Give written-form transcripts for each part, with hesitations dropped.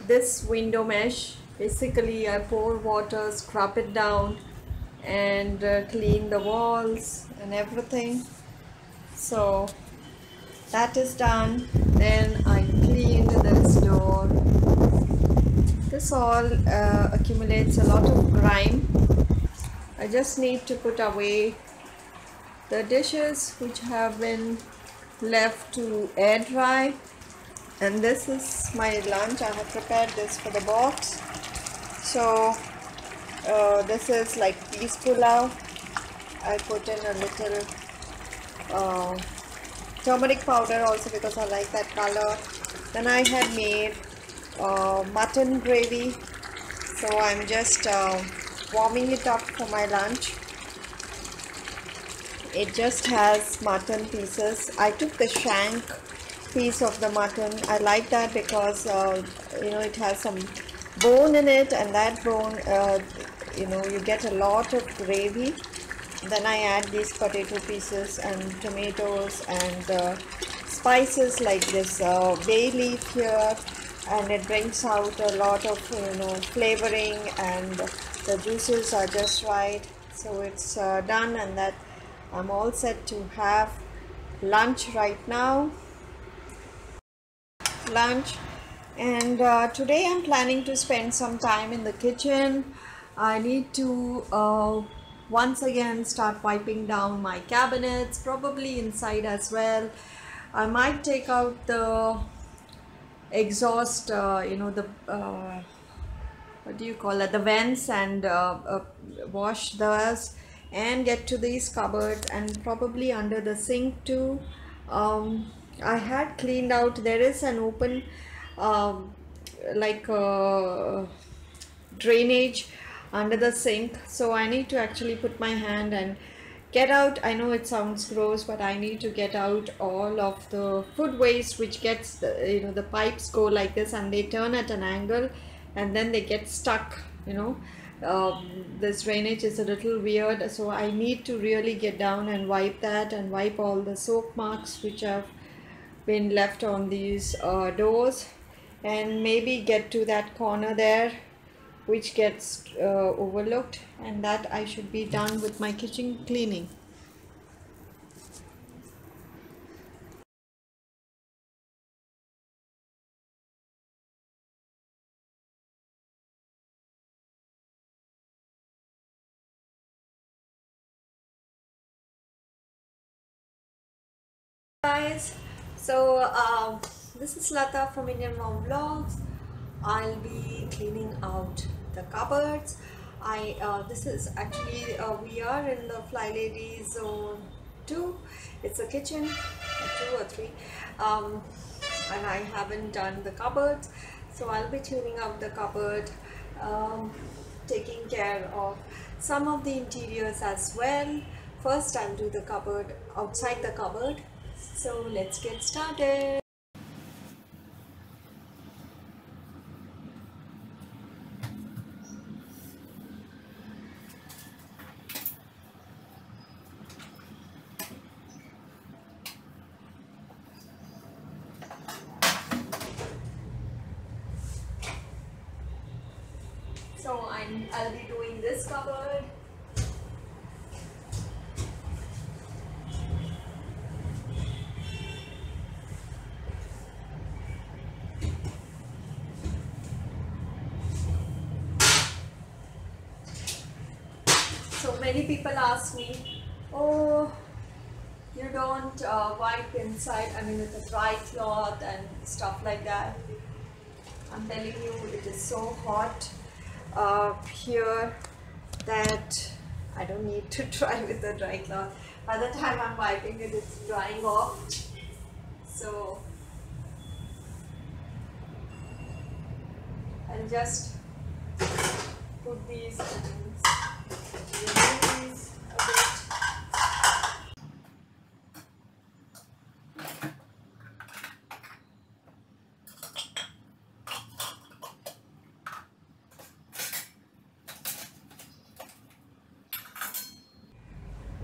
This window mesh. Basically I pour water, scrub it down, and clean the walls and everything. So that is done. Then I cleaned this door. This all accumulates a lot of grime. I just need to put away the dishes which have been left to air dry. And this is my lunch. I have prepared this for the box. So this is like peas pulao. I put in a little turmeric powder also because I like that color. Then I had made mutton gravy, so I'm just warming it up for my lunch. It just has mutton pieces. I took the shank piece of the mutton. I like that because it has some bone in it, and that bone you get a lot of gravy. Then I add these potato pieces and tomatoes and spices like this bay leaf here, and it brings out a lot of flavoring, and the juices are just right. So it's done, and that I'm all set to have lunch right now. And today I'm planning to spend some time in the kitchen. I need to once again start wiping down my cabinets, probably inside as well. I might take out the exhaust, what do you call it, the vents, and wash those, and get to these cupboards, and probably under the sink too. I had cleaned out. There is an open like drainage under the sink, so I need to actually put my hand and get out. I know it sounds gross, but I need to get out all of the food waste which gets the pipes go like this, and they turn at an angle, and then they get stuck. This drainage is a little weird, so I need to really get down and wipe that, and wipe all the soap marks which have been left on these doors, and maybe get to that corner there which gets overlooked, and that I should be done with my kitchen cleaning. Guys, so this is Lata from Indian Mom Vlogs. I'll be cleaning out the cupboards. This is actually we are in the flylady zone 2. It's a kitchen, 2 or 3, and I haven't done the cupboards, so I'll be cleaning out the cupboard, taking care of some of the interiors as well. First I'll do the cupboard, outside the cupboard. So let's get started. So I'll be doing this cupboard. So many people ask me, oh, you don't wipe inside, with a dry cloth and stuff like that. I'm telling you, it is so hot here that I don't need to try with a dry cloth. By the time I'm wiping it, it's drying off. So I'll just put these things, remove these a bit.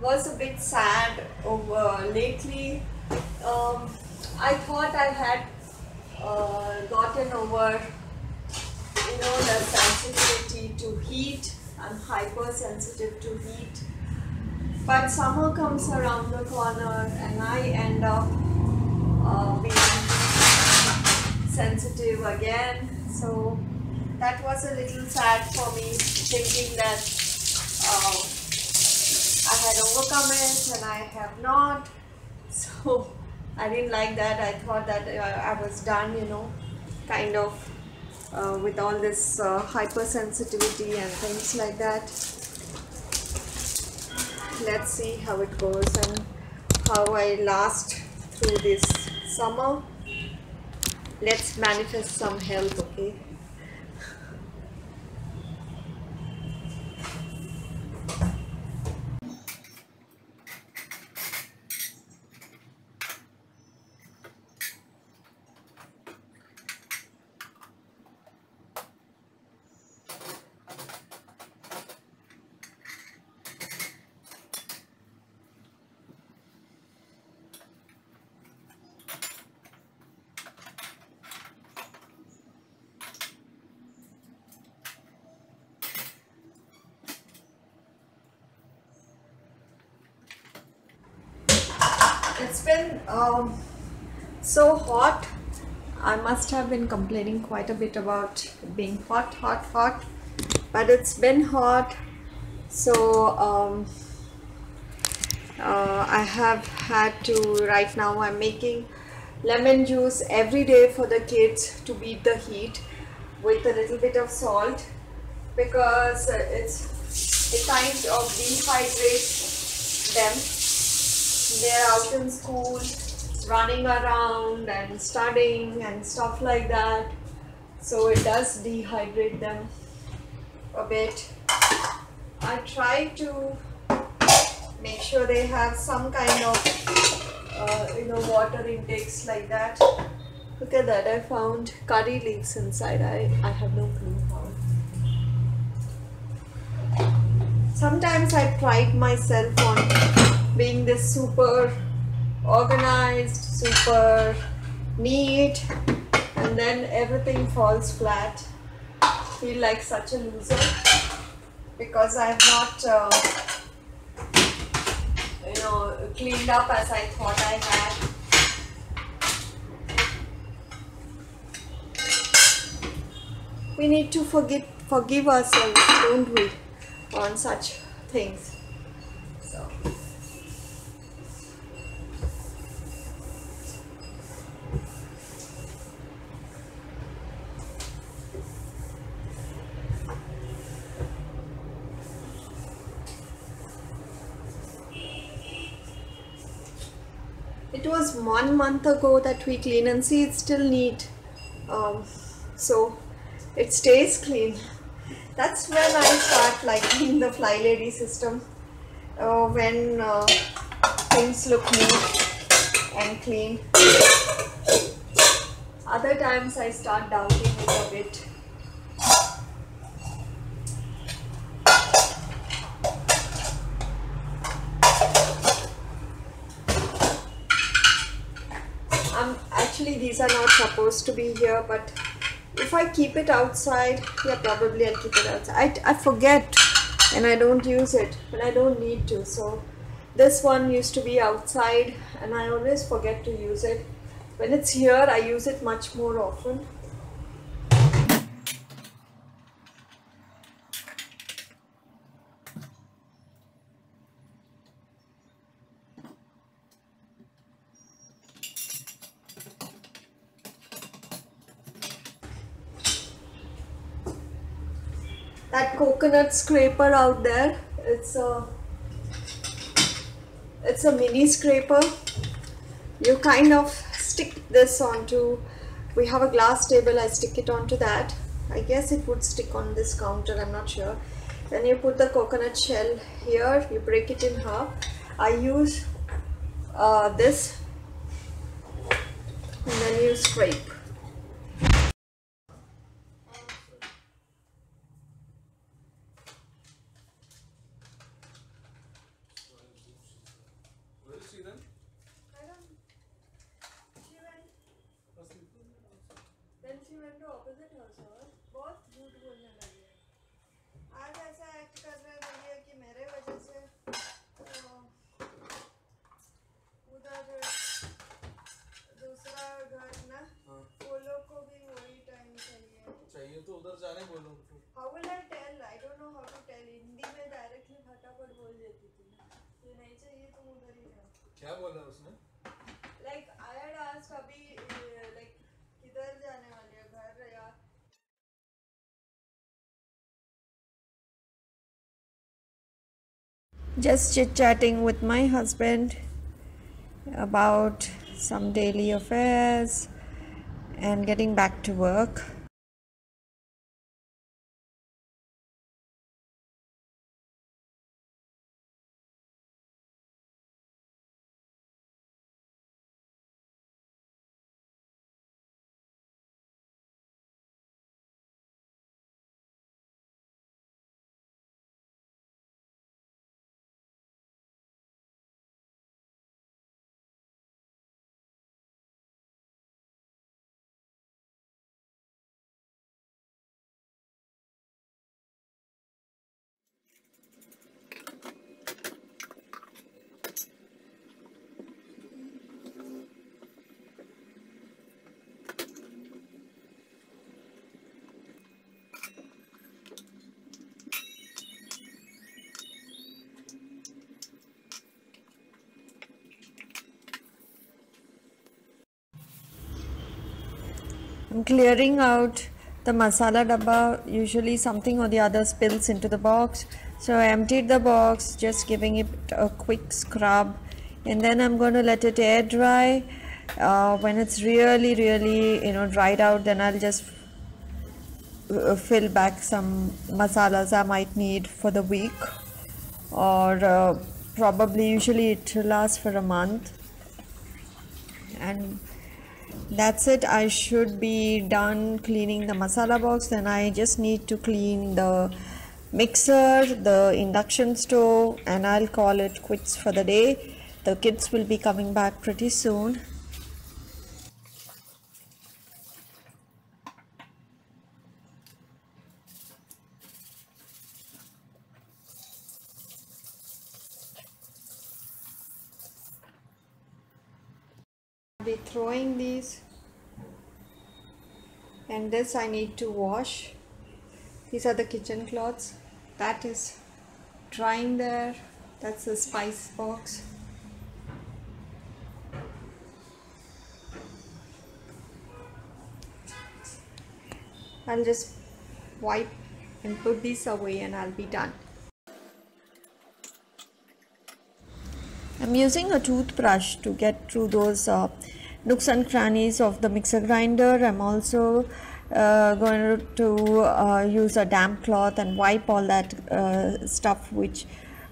Was a bit sad over lately. I thought I had gotten over, the sensitivity to heat. I'm hypersensitive to heat. But summer comes around the corner and I end up being sensitive again. So that was a little sad for me, thinking that I had overcome it and I have not. So I didn't like that. I thought that I was done, kind of with all this hypersensitivity and things like that. Let's see how it goes and how I last through this summer. Let's manifest some help, okay? It's been so hot. I must have been complaining quite a bit about it being hot, but it's been hot. So I have had to, right now I'm making lemon juice every day for the kids to beat the heat with a little bit of salt, because it kind of dehydrates them. They're out in school, running around and studying and stuff like that. So it does dehydrate them a bit. I try to make sure they have some kind of, water intakes like that. Look at that, I found curry leaves inside. I have no clue how. Sometimes I pride myself on being this super organized, super neat, and then everything falls flat. Feel like such a loser because I have not cleaned up as I thought I had. We need to forgive ourselves, don't we, on such things. So it was 1 month ago that we clean, and see, it's still neat. So it stays clean. That's when I start liking the flylady system, when things look neat and clean. Other times I start doubting it a bit. Actually, these are not supposed to be here, but if I keep it outside, yeah, probably I'll keep it outside. I forget and I don't use it, but I don't need to. So this one used to be outside and I always forget to use it. When it's here, I use it much more often. That coconut scraper out there, it's a mini scraper. You kind of stick this onto, we have a glass table, I stick it onto that. I guess it would stick on this counter, I'm not sure. Then you put the coconut shell here, you break it in half. I use this, and then you scrape. क्या बोला उसने? Like I had asked अभी like किधर जाने वाले हैं, घर या just chit chatting with my husband about some daily affairs and getting back to work. I'm clearing out the masala dabba. Usually something or the other spills into the box, so I emptied the box, just giving it a quick scrub, and then I'm going to let it air dry. When it's really dried out, then I'll just fill back some masalas I might need for the week, or probably usually it lasts for a month. And that's it. I should be done cleaning the masala box. Then I just need to clean the mixer, the induction stove, and I'll call it quits for the day. The kids will be coming back pretty soon. I'll be throwing these, and this I need to wash. These are the kitchen cloths. That is drying there. That's the spice box. I'll just wipe and put these away and I'll be done. I'm using a toothbrush to get through those nooks and crannies of the mixer grinder. I'm also going to use a damp cloth and wipe all that stuff which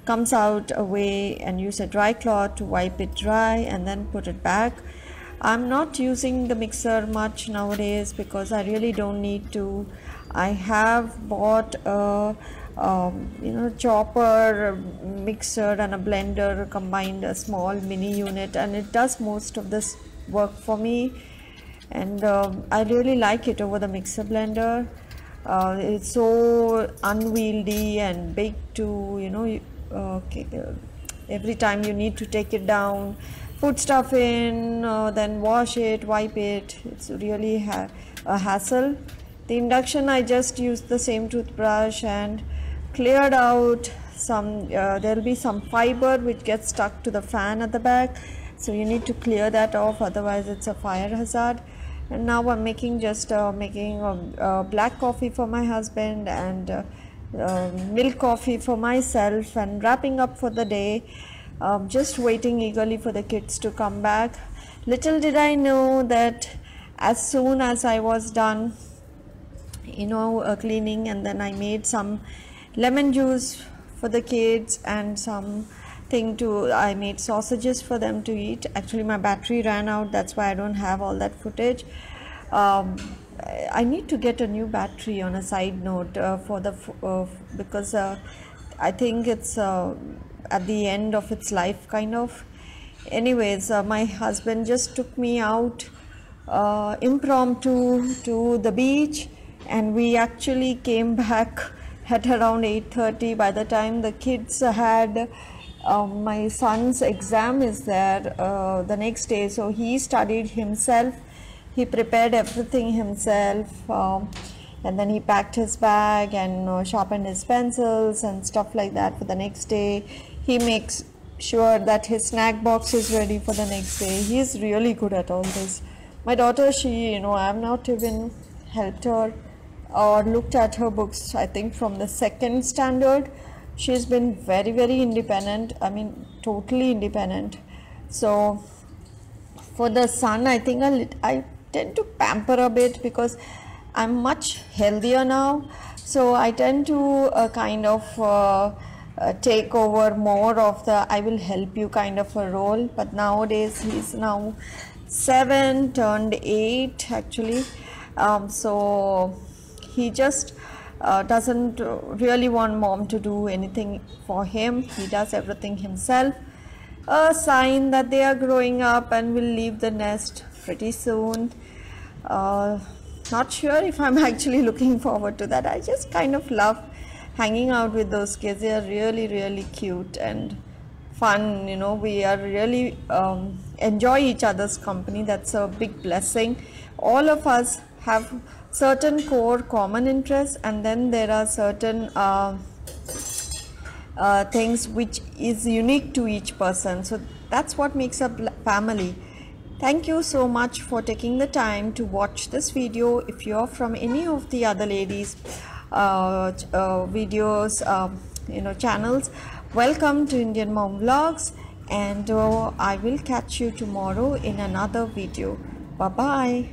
comes out away, and use a dry cloth to wipe it dry and then put it back. I'm not using the mixer much nowadays because I really don't need to. I have bought a chopper, mixer and a blender combined, a small mini unit, and it does most of this work for me, and I really like it over the mixer blender. It's so unwieldy and big to every time you need to take it down, put stuff in, then wash it, wipe it. It's really a hassle. The induction, I just used the same toothbrush and cleared out some. There'll be some fiber which gets stuck to the fan at the back, so you need to clear that off, otherwise it's a fire hazard. And now I'm making a black coffee for my husband and milk coffee for myself, and wrapping up for the day. Just waiting eagerly for the kids to come back. Little did I know that as soon as I was done cleaning, and then I made some lemon juice for the kids and I made sausages for them to eat. Actually my battery ran out, that's why I don't have all that footage. I need to get a new battery on a side note because I think it's at the end of its life kind of. Anyways, my husband just took me out impromptu to the beach, and we actually came back at around 8:30. By the time the kids had my son's exam is there the next day, so he studied himself, he prepared everything himself, and then he packed his bag and sharpened his pencils and stuff like that for the next day. He makes sure that his snack box is ready for the next day. He is really good at all this. My daughter, she, I have not even helped her or looked at her books. I think from the second standard, she's been very, very independent. I mean, totally independent. So for the son, I think I tend to pamper a bit because I'm much healthier now. So I tend to take over more of the I will help you kind of a role. But nowadays he's now 7, turned 8 actually. So he just doesn't really want mom to do anything for him. He does everything himself. A sign that they are growing up and will leave the nest pretty soon. Not sure if I'm actually looking forward to that. I just kind of love hanging out with those kids. They are really, really cute and fun. We are really enjoy each other's company. That's a big blessing. All of us have certain core common interests, and then there are certain things which is unique to each person. So that's what makes a family. Thank you so much for taking the time to watch this video. If you're from any of the other ladies videos channels, welcome to Indian Mom Vlogs, and I will catch you tomorrow in another video. Bye bye.